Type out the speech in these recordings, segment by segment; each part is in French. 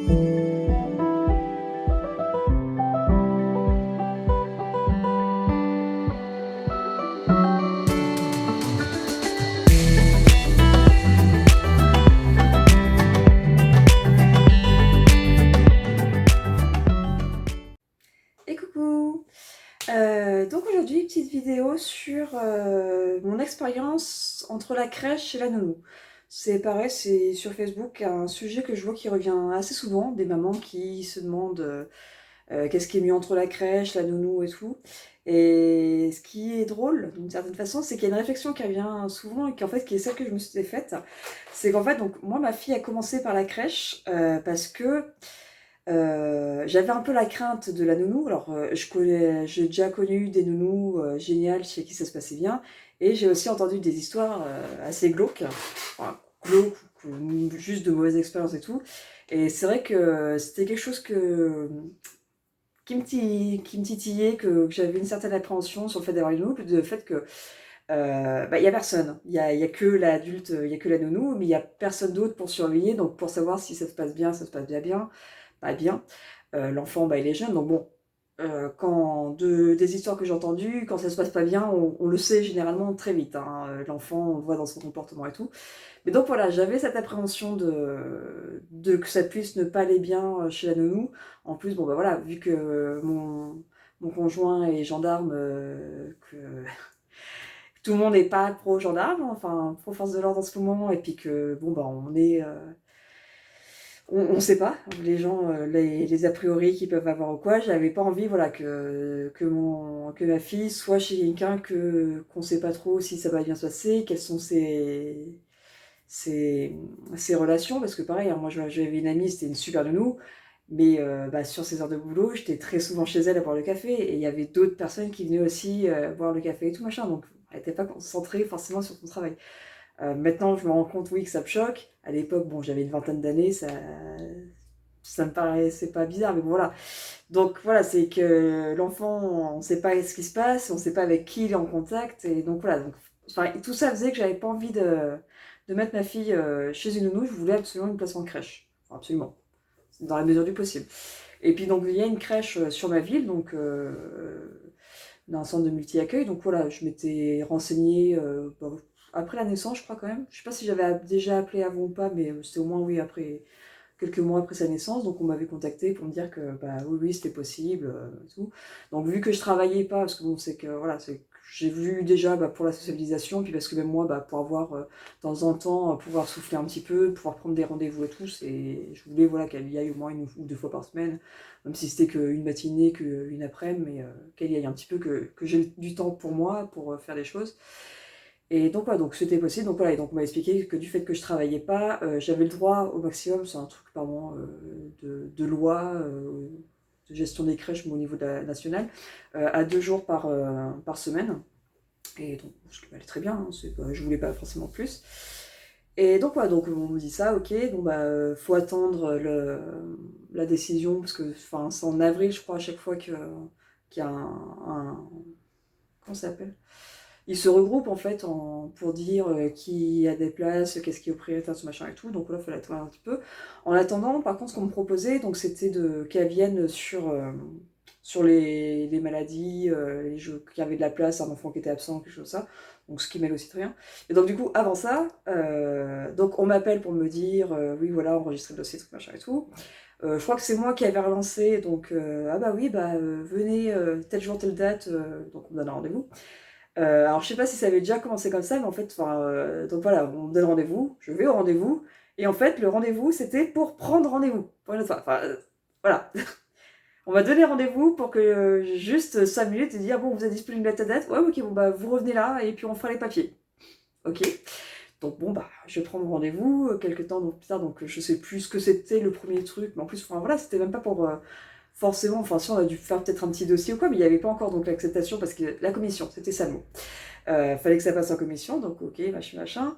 Et coucou! Donc aujourd'hui, petite vidéo sur mon expérience entre la crèche et la nounou. C'est pareil, c'est sur Facebook un sujet que je vois qui revient assez souvent, des mamans qui se demandent qu'est-ce qui est mieux entre la crèche, la nounou et tout. Et ce qui est drôle, d'une certaine façon, c'est qu'il y a une réflexion qui revient souvent et qui en fait qui est celle que je me suis faite. C'est qu'en fait, donc moi, ma fille a commencé par la crèche parce que j'avais un peu la crainte de la nounou. Alors, j'ai déjà connu des nounous géniales chez qui ça se passait bien, et j'ai aussi entendu des histoires assez glauques, enfin, glauques ou juste de mauvaises expériences et tout. Et c'est vrai que c'était quelque chose qui me titillait, que j'avais une certaine appréhension sur le fait d'avoir une nounou, le fait que il y a personne. Il y a que l'adulte, il y a que la nounou, mais il y a personne d'autre pour surveiller, donc pour savoir si ça se passe bien, ça se passe bien, pas bien. L'enfant, il est jeune, donc bon, des histoires que j'ai entendues, quand ça se passe pas bien, on le sait généralement très vite, hein. L'enfant, on le voit dans son comportement et tout. Mais donc voilà, j'avais cette appréhension de que ça puisse ne pas aller bien chez la nounou. En plus, bon voilà, vu que mon conjoint est gendarme, que tout le monde n'est pas pro gendarme, enfin pro force de l'ordre en ce moment, et puis que bon on est on sait pas, les gens, les a priori qu'ils peuvent avoir ou quoi. J'avais pas envie, voilà, que ma fille soit chez quelqu'un qu'on sait pas trop si ça va bien se passer, quelles sont ses, ses relations, parce que pareil, hein, moi j'avais une amie, c'était une super nounou, mais sur ses heures de boulot, j'étais très souvent chez elle à boire le café, et il y avait d'autres personnes qui venaient aussi boire le café et tout machin, donc elle n'était pas concentrée forcément sur son travail. Maintenant, je me rends compte, oui, que ça me choque. À l'époque, bon, j'avais une vingtaine d'années, ça me paraissait pas bizarre, mais bon, voilà. Donc voilà, c'est que l'enfant, on sait pas ce qui se passe, on sait pas avec qui il est en contact, et donc voilà. Donc, enfin, tout ça faisait que j'avais pas envie de mettre ma fille chez une nounou. Je voulais absolument une place en crèche. Enfin, absolument, dans la mesure du possible. Et puis donc il y a une crèche sur ma ville, donc dans un centre de multi-accueil. Donc voilà, je m'étais renseignée après la naissance, je crois quand même. Je sais pas si j'avais déjà appelé avant ou pas, mais c'était au moins oui après quelques mois après sa naissance. Donc on m'avait contacté pour me dire que oui c'était possible, tout. Donc vu que je travaillais pas, parce que bon c'est que voilà, j'ai vu déjà pour la sociabilisation, puis parce que même moi pour avoir de temps en temps pouvoir souffler un petit peu, pouvoir prendre des rendez-vous et tout, je voulais voilà qu'elle y aille au moins une ou deux fois par semaine, même si c'était qu'une matinée, qu'une après-midi, mais qu'elle y aille un petit peu, que j'ai du temps pour moi, pour faire des choses. Et donc voilà, donc c'était possible. Donc voilà, et donc on m'a expliqué que du fait que je travaillais pas, j'avais le droit au maximum, c'est un truc pardon, de loi, de gestion des crèches mais au niveau national, à 2 jours par semaine. Et donc, ce qui m'allait très bien, hein, je voulais pas forcément plus. Et donc voilà, donc on me dit ça, ok, bon faut attendre la décision, parce que c'est en avril, je crois, à chaque fois qu'il y a comment ça s'appelle, ils se regroupent en fait pour dire qui a des places, qu'est-ce qui est prioritaire, ce machin et tout. Donc là, il fallait attendre un petit peu. En attendant, par contre, ce qu'on me proposait, donc c'était qu'elles viennent sur les maladies, les jeux, qu'il y avait de la place, un enfant qui était absent, quelque chose comme ça. Donc ce qui mêle aussi très bien. Et donc du coup, avant ça, donc on m'appelle pour me dire, oui voilà, enregistrer le dossier, tout machin et tout. Je crois que c'est moi qui avais relancé, donc ah bah oui, venez tel jour, telle date, donc on me donne un rendez-vous. Alors je sais pas si ça avait déjà commencé comme ça, mais en fait, donc voilà, on me donne rendez-vous, je vais au rendez-vous, et en fait, le rendez-vous, c'était pour prendre rendez-vous, pour une autre fois. Voilà. On m'a donné rendez-vous pour que juste 5 minutes et dire, bon, vous êtes disponible à ta date? Ouais, ok, bon, vous revenez là, et puis on fera les papiers. Ok. Donc bon, je vais prendre rendez-vous, quelques temps donc, plus tard, donc je sais plus ce que c'était le premier truc, mais en plus, voilà, c'était même pas pour... forcément, enfin si on a dû faire peut-être un petit dossier ou quoi, mais il n'y avait pas encore donc l'acceptation, parce que la commission, c'était ça le mot. Fallait que ça passe en commission, donc ok, machin.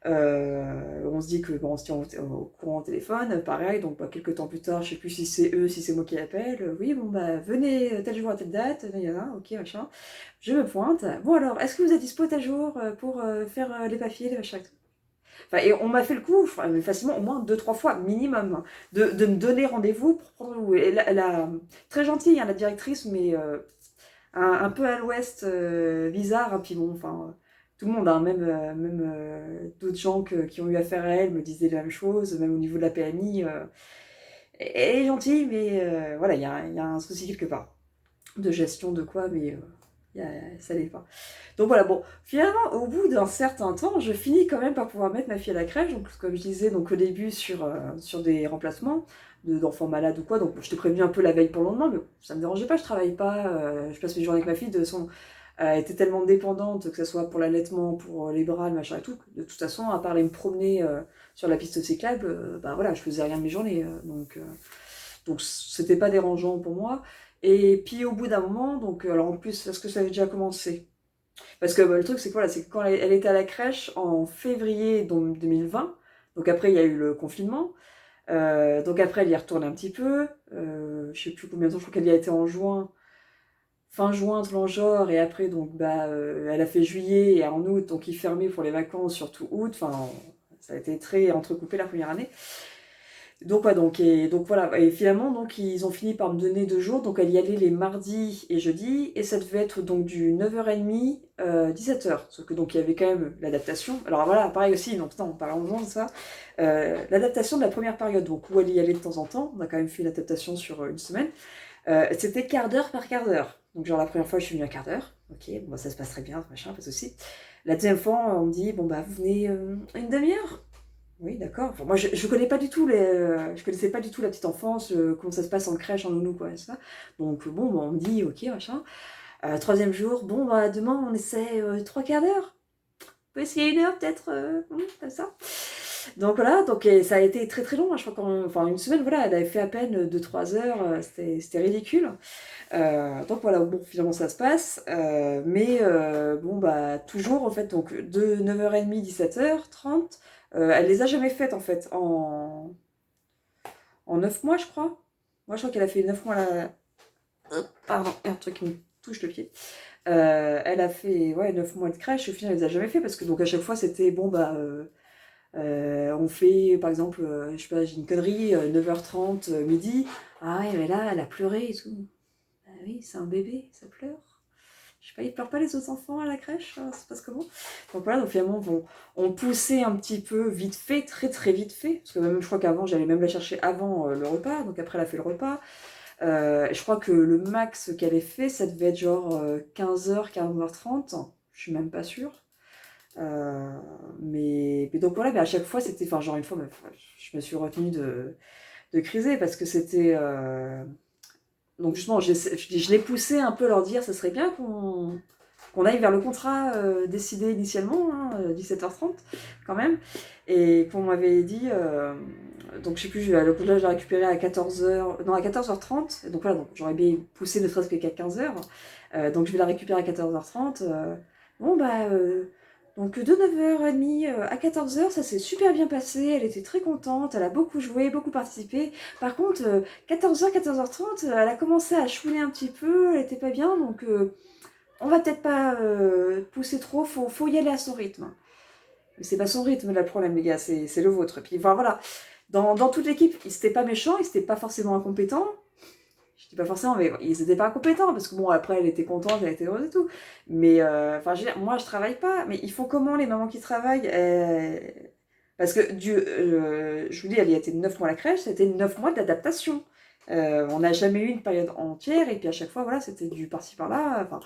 On se dit que on se tient au courant au téléphone, pareil, donc quelques temps plus tard, je sais plus si c'est eux, si c'est moi qui appelle, oui bon venez tel jour à telle date, il y en a, ok machin, je me pointe, bon alors, est-ce que vous êtes dispo tel jour pour faire les papiers, les machins et tout. Enfin, et on m'a fait le coup, mais facilement au moins 2-3 fois, minimum, hein, de me donner rendez-vous pour prendre rendez-vous. Et très gentille, hein, la directrice, mais un peu à l'ouest, bizarre, hein, puis bon, enfin, tout le monde, hein, même d'autres gens qui ont eu affaire à elle me disaient la même chose, même au niveau de la PMI. Elle est gentille, mais voilà, il y a un souci quelque part. De gestion de quoi, mais ça l'est pas. Donc voilà, bon, finalement, au bout d'un certain temps, je finis quand même par pouvoir mettre ma fille à la crèche, donc comme je disais donc au début sur des remplacements d'enfants malades ou quoi, donc je t'ai prévenu un peu la veille pour le lendemain, mais ça me dérangeait pas, je travaille pas, je passe mes journées avec ma fille, de son elle était tellement dépendante, que ce soit pour l'allaitement, pour les bras, le machin et tout, que de toute façon, à part aller me promener sur la piste cyclable, bah voilà, je faisais rien de mes journées, donc c'était pas dérangeant pour moi. Et puis au bout d'un moment, donc alors en plus, est-ce que ça avait déjà commencé? Parce que bah, le truc c'est que voilà, c'est que quand elle était à la crèche en février donc, 2020, donc après il y a eu le confinement, donc après elle y est retournée un petit peu, je sais plus combien de temps, je crois qu'elle y a été en juin, fin juin, dans le genre, et après donc bah elle a fait juillet et en août, donc ils fermaient pour les vacances, surtout août, enfin ça a été très entrecoupé la première année. Donc, ouais, donc voilà, et finalement, donc, ils ont fini par me donner 2 jours, donc elle y allait les mardis et jeudis, et ça devait être donc du 9h30, 17h, sauf que donc il y avait quand même l'adaptation, alors voilà, pareil aussi, donc non, parlons de ça, l'adaptation de la première période, donc où elle y allait de temps en temps, on a quand même fait une adaptation sur une semaine, c'était quart d'heure par quart d'heure, donc genre la première fois je suis venue à quart d'heure, ok, bon bah, ça se passe très bien, machin, pas de souci, la deuxième fois on me dit, bon bah vous venez une demi-heure. Oui, d'accord. Enfin, moi, je connais pas du tout je connaissais pas du tout la petite enfance, comment ça se passe en crèche, en nounou, quoi, ça. Donc, bon, bah, on me dit, ok, machin. Troisième jour, bon, bah, demain, on essaie 3 quarts d'heure. On peut essayer 1 heure, peut-être, comme ça. Donc, voilà, donc, et ça a été très, très long, hein, je crois enfin, une semaine, voilà, elle avait fait à peine 2-3 heures, c'était ridicule. Donc, voilà, bon, finalement, ça se passe. Mais, bon, bah, toujours, en fait, donc, de 9h30, 17h30, elle les a jamais faites en fait, en 9 mois je crois. Moi je crois qu'elle a fait 9 mois là. Pardon, il y a un truc qui me touche le pied. Elle a fait ouais, 9 mois de crèche, au final elle les a jamais fait parce que donc à chaque fois c'était bon bah on fait par exemple, je sais pas, j'ai une connerie, 9h30, midi. Ah ouais mais là elle a pleuré et tout. Ah oui, c'est un bébé, ça pleure. Je sais pas, ils pleurent pas les autres enfants à la crèche, ça se passe comment? Donc voilà, donc finalement, on poussait un petit peu vite fait, très très vite fait, parce que même je crois qu'avant, j'allais même la chercher avant le repas, donc après elle a fait le repas. Je crois que le max qu'elle ait fait, ça devait être genre 15h, 15h30, je suis même pas sûre. Mais donc voilà, mais à chaque fois, c'était, enfin genre une fois, je me suis retenue de criser, parce que c'était... donc justement, je l'ai poussé un peu à leur dire, ça serait bien qu'on aille vers le contrat décidé initialement, hein, 17h30 quand même, et qu'on m'avait dit, donc je sais plus, le contrat je l'ai récupéré à 14h, non à 14h30, donc voilà, donc j'aurais bien poussé ne serait-ce qu'à 15h, donc je vais la récupérer à 14h30, bon bah, donc de 9h30 à 14h, ça s'est super bien passé, elle était très contente, elle a beaucoup joué, beaucoup participé, par contre, 14h, 14h30, elle a commencé à chouiner un petit peu, elle était pas bien, donc on va peut-être pas pousser trop, faut y aller à son rythme. Mais c'est pas son rythme là, le problème, les gars, c'est le vôtre. Puis enfin, voilà, dans toute l'équipe, ils étaient pas méchants, ils étaient pas forcément incompétents. Je dis pas forcément, mais ils étaient pas incompétents, parce que bon, après, elle était contente, elle était heureuse et tout. Mais, enfin, je veux dire, moi, je travaille pas, mais ils font comment, les mamans qui travaillent parce que, je vous dis, elle y a été 9 mois à la crèche, c'était 9 mois d'adaptation. On n'a jamais eu une période entière, et puis à chaque fois, voilà, c'était du par-ci par-là. Enfin,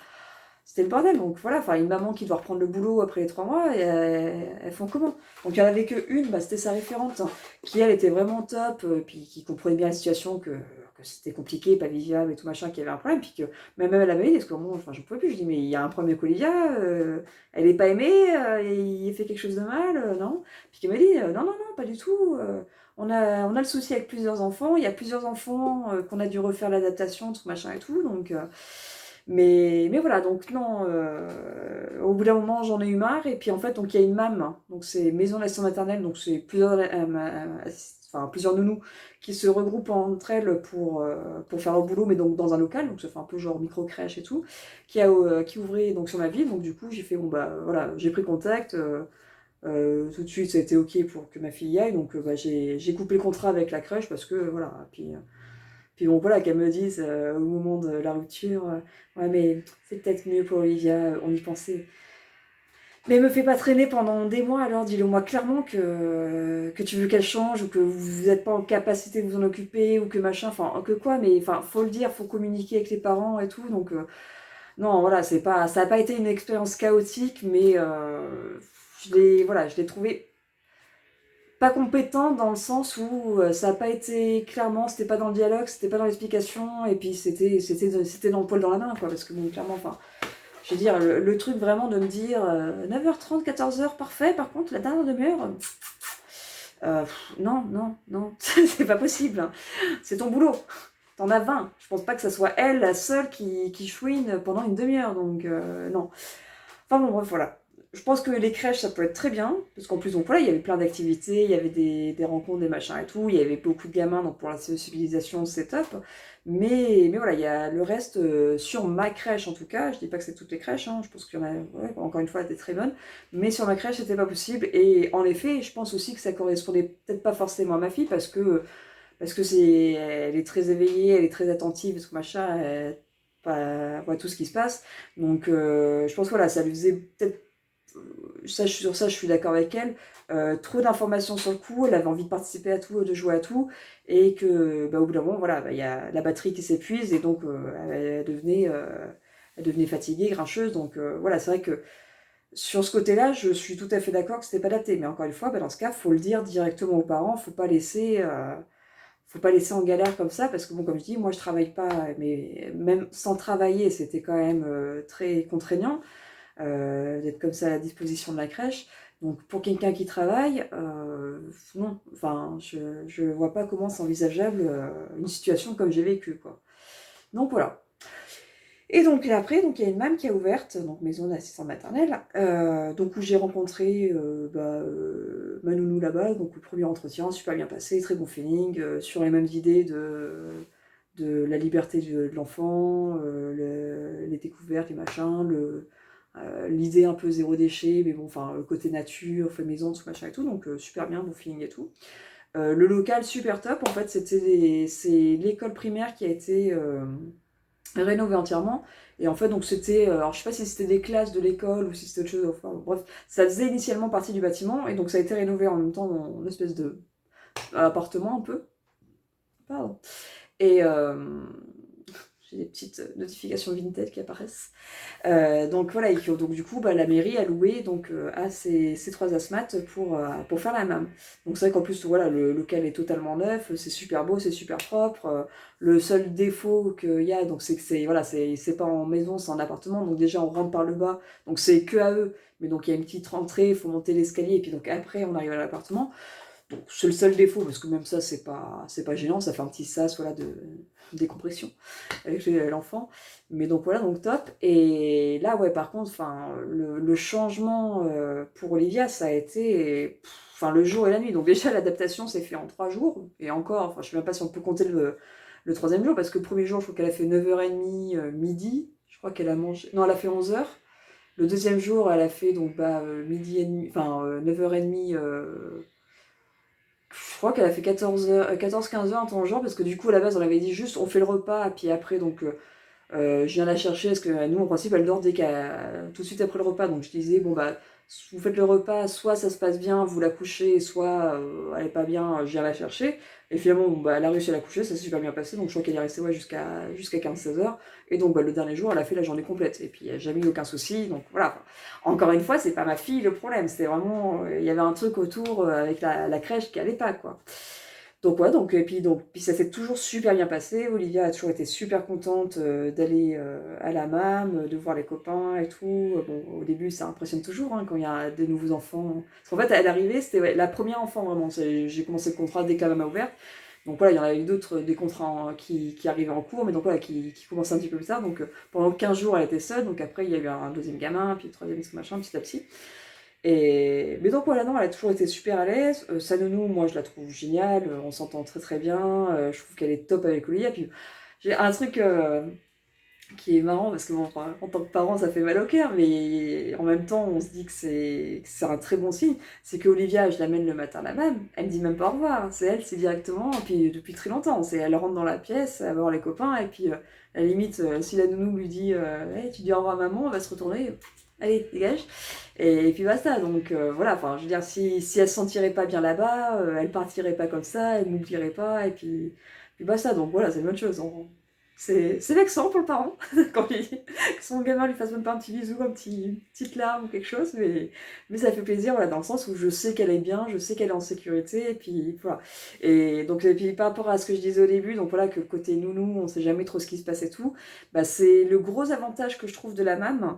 c'était le bordel. Donc voilà, enfin, une maman qui doit reprendre le boulot après les 3 mois, et elles font comment? Donc il n'y en avait qu'une, bah, c'était sa référente, hein, qui elle était vraiment top, puis qui comprenait bien la situation, que c'était compliqué, pas vivable et tout machin, qu'il y avait un problème, puis que même elle avait dit, parce que moi, enfin, je ne pouvais plus, je dis, mais il y a un problème avec Olivia, elle n'est pas aimée, et il fait quelque chose de mal, non? Puis qu'elle m'a dit, non, non, non, pas du tout. On a le souci avec plusieurs enfants, il y a plusieurs enfants qu'on a dû refaire l'adaptation, tout machin et tout, donc... mais voilà, donc non, au bout d'un moment j'en ai eu marre, et puis en fait donc il y a une MAM, hein. Donc c'est maison d'assistance maternelle, donc c'est enfin, plusieurs nounous qui se regroupent entre elles pour faire leur boulot, mais donc dans un local, donc ça fait un peu genre micro-crèche et tout, qui ouvrait donc sur ma ville, donc du coup j'ai fait, bon bah voilà, j'ai pris contact, Tout de suite, ça a été OK pour que ma fille y aille, donc bah, j'ai coupé le contrat avec la crèche parce que voilà. Puis bon, voilà, qu'elle me dise au moment de la rupture, ouais, mais c'est peut-être mieux pour Olivia, on y pensait. Mais me fais pas traîner pendant des mois, alors dis-le-moi clairement que tu veux qu'elle change ou que vous n'êtes pas en capacité de vous en occuper ou que machin, enfin, que quoi, mais enfin, faut le dire, faut communiquer avec les parents et tout, donc non, voilà, ça n'a pas été une expérience chaotique, mais voilà, je l'ai trouvé pas compétent dans le sens où ça n'a pas été clairement, c'était pas dans le dialogue, c'était pas dans l'explication, et puis c'était dans le poil dans la main, quoi, parce que bon, clairement, enfin, je veux dire, le truc vraiment de me dire 9h30, 14h, parfait, par contre, la dernière demi-heure, non, non, non, c'est pas possible, hein. C'est ton boulot, t'en as 20, je pense pas que ça soit elle, la seule qui chouine pendant une demi-heure, donc non. Enfin bon, bref, voilà. Je pense que les crèches, ça peut être très bien, parce qu'en plus, donc voilà, il y avait plein d'activités, il y avait des rencontres, des machins et tout, il y avait beaucoup de gamins, donc pour la sensibilisation, c'est top. Mais voilà, il y a le reste, sur ma crèche en tout cas, je dis pas que c'est toutes les crèches, hein, je pense qu'il y en a, ouais, encore une fois, des très bonnes, mais sur ma crèche, c'était pas possible. Et en effet, je pense aussi que ça correspondait peut-être pas forcément à ma fille, parce que elle est très éveillée, elle est très attentive, parce que machin, elle voit tout ce qui se passe. Donc, je pense que voilà, ça lui faisait peut-être. Sur ça, je suis d'accord avec elle. Trop d'informations sur le coup, elle avait envie de participer à tout, de jouer à tout, et que, bah, au bout d'un moment, voilà, bah, y a la batterie qui s'épuise, et donc elle devenait fatiguée, grincheuse. Donc, voilà, c'est vrai que sur ce côté-là, je suis tout à fait d'accord que c'était pas daté. Mais encore une fois, bah, dans ce cas, faut le dire directement aux parents, faut pas laisser en galère comme ça, parce que bon, comme je dis, moi je travaille pas, mais même sans travailler, c'était quand même très contraignant d'être comme ça à la disposition de la crèche. Donc pour quelqu'un qui travaille, non, enfin, je vois pas comment c'est envisageable une situation comme j'ai vécu, quoi. Donc voilà. Et donc après, donc il y a une MAM qui a ouverte, donc maison d'assistante maternelle, donc où j'ai rencontré ma nounou là-bas, donc le premier entretien, super bien passé, très bon feeling, sur les mêmes idées de la liberté de l'enfant, les découvertes, les machins, l'idée un peu zéro déchet, mais bon, enfin, le côté nature, fait maison, tout machin et tout, donc super bien, bon feeling et tout. Le local, super top, en fait, c'est l'école primaire qui a été rénové entièrement. Et en fait, donc c'était, alors je sais pas si c'était des classes de l'école ou si c'était autre chose, enfin bref, ça faisait initialement partie du bâtiment et donc ça a été rénové en même temps en espèce de appartement un peu. Pardon. Et j'ai des petites notifications Vinted qui apparaissent. Donc voilà, et donc du coup, bah, la mairie a loué donc, à ces trois asthmates pour faire la MAM. Donc c'est vrai qu'en plus, voilà, le local est totalement neuf, c'est super beau, c'est super propre. Le seul défaut qu'il y a, donc c'est que voilà, c'est pas en maison, c'est en appartement, donc déjà on rentre par le bas, donc c'est que à eux. Mais donc il y a une petite rentrée, il faut monter l'escalier, et puis donc après on arrive à l'appartement. Donc c'est le seul défaut, parce que même ça, c'est pas gênant, ça fait un petit sas, voilà, de décompression avec l'enfant. Mais donc voilà, donc top. Et là, ouais, par contre, le changement pour Olivia, ça a été le jour et la nuit. Donc déjà, l'adaptation s'est fait en 3 jours. Et encore, je ne sais même pas si on peut compter le troisième jour, parce que le premier jour, je crois qu'elle a fait 9h30, midi. Je crois qu'elle a mangé. Non, elle a fait 11h. Le deuxième jour, elle a fait donc midi et demi, 9h30. Je crois qu'elle a fait 14-15 heures, un temps genre, parce que du coup, à la base, on avait dit juste on fait le repas, puis après, donc je viens la chercher, parce que nous, en principe, elle dort tout de suite après le repas. Donc je disais, bon, bah, vous faites le repas, soit ça se passe bien, vous la couchez, soit elle est pas bien, je viens la chercher. Et finalement, bon, bah, elle a réussi à la coucher, ça s'est super bien passé. Donc je crois qu'elle est restée ouais, jusqu'à 15-16 heures. Et donc bah, le dernier jour, elle a fait la journée complète. Et puis, il n'y a jamais eu aucun souci. Donc voilà. Encore une fois, c'est pas ma fille le problème. C'était vraiment, il y avait un truc autour avec la crèche qui allait pas, quoi. Donc ouais, puis ça s'est toujours super bien passé. Olivia a toujours été super contente d'aller à la MAM, de voir les copains et tout. Bon, au début, ça impressionne toujours hein, quand il y a des nouveaux enfants. Parce qu'en fait, à l'arrivée, c'était ouais, la première enfant vraiment. J'ai commencé le contrat dès que la MAM a ouvert. Donc voilà, il y en avait d'autres, des contrats qui arrivaient en cours, mais donc voilà, qui commençaient un petit peu plus tard. Donc pendant 15 jours, elle était seule. Donc après, il y a eu un deuxième gamin, puis le troisième, machin, petit à petit. Mais donc voilà, non, elle a toujours été super à l'aise. Sa nounou, moi je la trouve géniale, on s'entend très très bien, je trouve qu'elle est top avec Olivia. Puis j'ai un truc qui est marrant parce que bon, enfin, en tant que parent, ça fait mal au cœur, mais en même temps, on se dit que c'est un très bon signe. C'est qu'Olivia, je l'amène le matin là même, elle me dit même pas au revoir. C'est elle, c'est directement, et puis depuis très longtemps. C'est elle rentre dans la pièce, elle va voir les copains, et puis à la limite, si la nounou lui dit hey, tu dis au revoir à maman, elle va se retourner, allez, dégage. Et puis basta. Donc voilà, enfin, je veux dire, si elle se sentirait pas bien là-bas, elle partirait pas comme ça, elle m'oublierait pas, et puis basta. Donc voilà, c'est une bonne chose. C'est vexant pour le parent quand que son gamin lui fasse même pas un petit bisou, petite larme ou quelque chose, mais ça fait plaisir, voilà, dans le sens où je sais qu'elle est bien, je sais qu'elle est en sécurité, et puis voilà. Et donc, et puis par rapport à ce que je disais au début, donc voilà, que côté nounou, on sait jamais trop ce qui se passe et tout, bah c'est le gros avantage que je trouve de la MAM,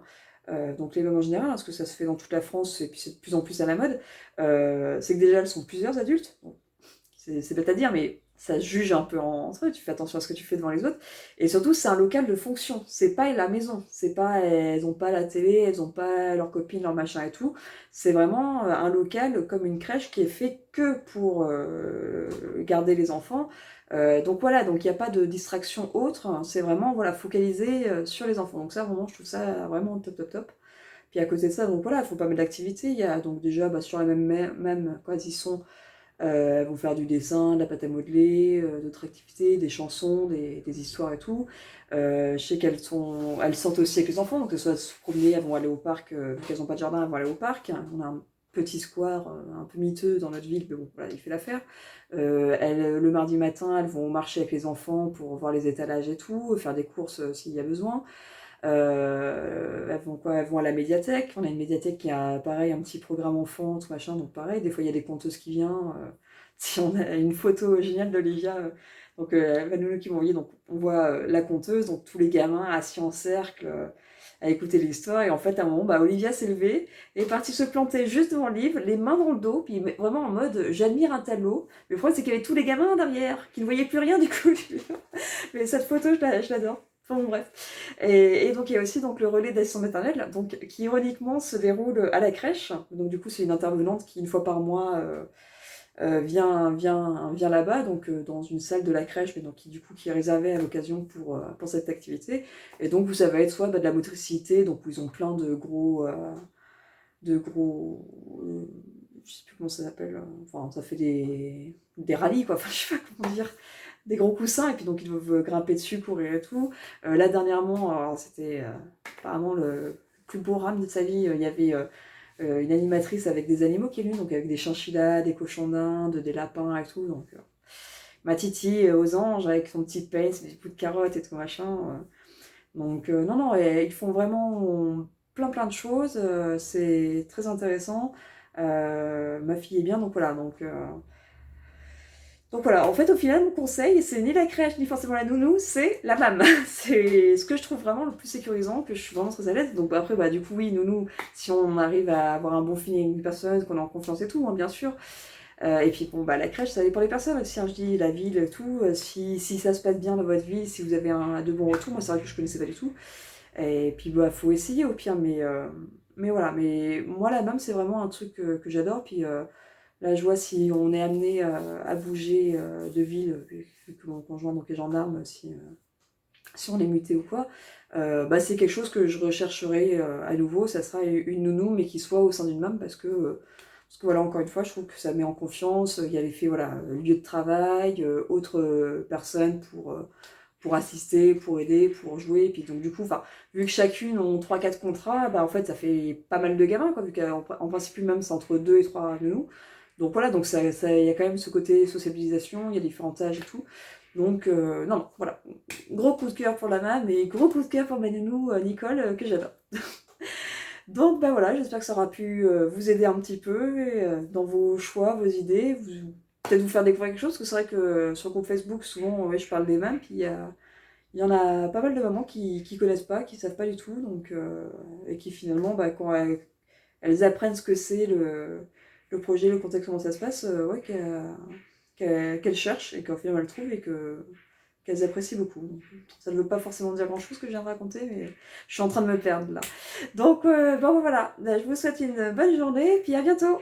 donc les mômes en général, parce que ça se fait dans toute la France, et puis c'est de plus en plus à la mode, c'est que déjà elles sont plusieurs adultes, bon, c'est bête à dire, mais ça se juge un peu entre eux, tu fais attention à ce que tu fais devant les autres. Et surtout, c'est un local de fonction, c'est pas la maison, c'est pas, elles ont pas la télé, elles ont pas leurs copines, leurs machins et tout. C'est vraiment un local comme une crèche qui est fait que pour garder les enfants. Donc voilà, donc il n'y a pas de distraction autre, hein. C'est vraiment voilà, focalisé sur les enfants. Donc ça, vraiment, je trouve ça vraiment top, top, top. Puis à côté de ça, donc voilà, il faut pas mal d'activités. Il y a donc déjà sur la même quand ils sont elles vont faire du dessin, de la pâte à modeler, d'autres activités, des chansons, des histoires et tout. Je sais elles sortent aussi avec les enfants, donc que ce soit se promener, elles vont aller au parc, vu qu'elles n'ont pas de jardin, elles vont aller au parc. On a un petit square un peu miteux dans notre ville, mais bon, voilà, il fait l'affaire. Le mardi matin, elles vont marcher avec les enfants pour voir les étalages et tout, faire des courses s'il y a besoin. Elles vont quoi? Elles vont à la médiathèque. On a une médiathèque qui a pareil un petit programme enfant, tout machin. Donc pareil, des fois il y a des conteuses qui viennent. Si on a une photo géniale d'Olivia, donc va nous qui vont envoyer. Donc on voit la conteuse, donc tous les gamins assis en cercle à écouter l'histoire. Et en fait à un moment, bah, Olivia s'est levée et est partie se planter juste devant le livre, les mains dans le dos, puis vraiment en mode j'admire un tableau. Le problème c'est qu'il y avait tous les gamins derrière qui ne voyaient plus rien du coup. Mais cette photo, je l'adore. Enfin bon, bref. Et donc il y a aussi donc, le relais d'assistance maternelle, donc, qui ironiquement se déroule à la crèche. Donc du coup c'est une intervenante qui une fois par mois vient là-bas, donc dans une salle de la crèche, mais donc qui est réservée à l'occasion pour cette activité. Et donc ça va être soit de la motricité, donc où ils ont plein de gros, je sais plus comment ça s'appelle, enfin ça fait des rallyes quoi, enfin je sais pas comment dire, des gros coussins, et puis donc ils doivent grimper dessus, courir et tout. Là dernièrement, alors, c'était apparemment le plus beau rame de sa vie, il y avait une animatrice avec des animaux qui est venue, donc avec des chinchillas, des cochons d'Inde, des lapins et tout, donc ma titi aux anges avec son petit pain, ses petits bouts de carottes et tout machin. Donc non, non, ils font vraiment plein de choses, c'est très intéressant. Ma fille est bien, donc voilà, en fait, au final, mon conseil, c'est ni la crèche, ni forcément la nounou, c'est la MAM. C'est ce que je trouve vraiment le plus sécurisant, que je suis vraiment très à l'aise. Donc après, bah du coup, oui, nounou, si on arrive à avoir un bon feeling avec une personne, qu'on est en confiance et tout, hein, bien sûr. Et puis bon, bah la crèche, ça dépend des personnes aussi, hein, je dis, la ville et tout. Si ça se passe bien dans votre ville, si vous avez de bons retours, moi c'est vrai que je connaissais pas du tout. Et puis bah faut essayer au pire, mais voilà. Mais moi, la MAM, c'est vraiment un truc que j'adore. Puis là, je vois si on est amené à bouger de ville, vu que mon conjoint donc, est gendarme, si on est muté ou quoi, bah, c'est quelque chose que je rechercherai à nouveau. Ça sera une nounou, mais qui soit au sein d'une MAM, parce que voilà, encore une fois, je trouve que ça met en confiance. Il y a l'effet, voilà, lieu de travail, autres personnes pour assister, pour aider, pour jouer. Et puis donc du coup, vu que chacune ont 3-4 contrats, bah, en fait, ça fait pas mal de gamins, quoi, vu qu'en principe, même, c'est entre 2 et 3 nounous. Donc voilà, donc il y a quand même ce côté sociabilisation, il y a différents âges et tout. Donc non, voilà. Gros coup de cœur pour la MAM et gros coup de cœur pour ma nounou Nicole, que j'adore. Donc bah voilà, j'espère que ça aura pu vous aider un petit peu dans vos choix, vos idées, peut-être vous faire découvrir quelque chose, parce que c'est vrai que sur le groupe Facebook, souvent je parle des MAM, puis il y en a pas mal de mamans qui connaissent pas, qui savent pas du tout, donc, et qui finalement, bah, quand elles apprennent ce que c'est le projet, le contexte, comment ça se passe, ouais, qu'elles cherchent et qu'au final elles trouvent et qu'elles apprécient beaucoup. Donc, ça ne veut pas forcément dire grand chose que je viens de raconter, mais je suis en train de me perdre là. Donc bon voilà, je vous souhaite une bonne journée et puis à bientôt.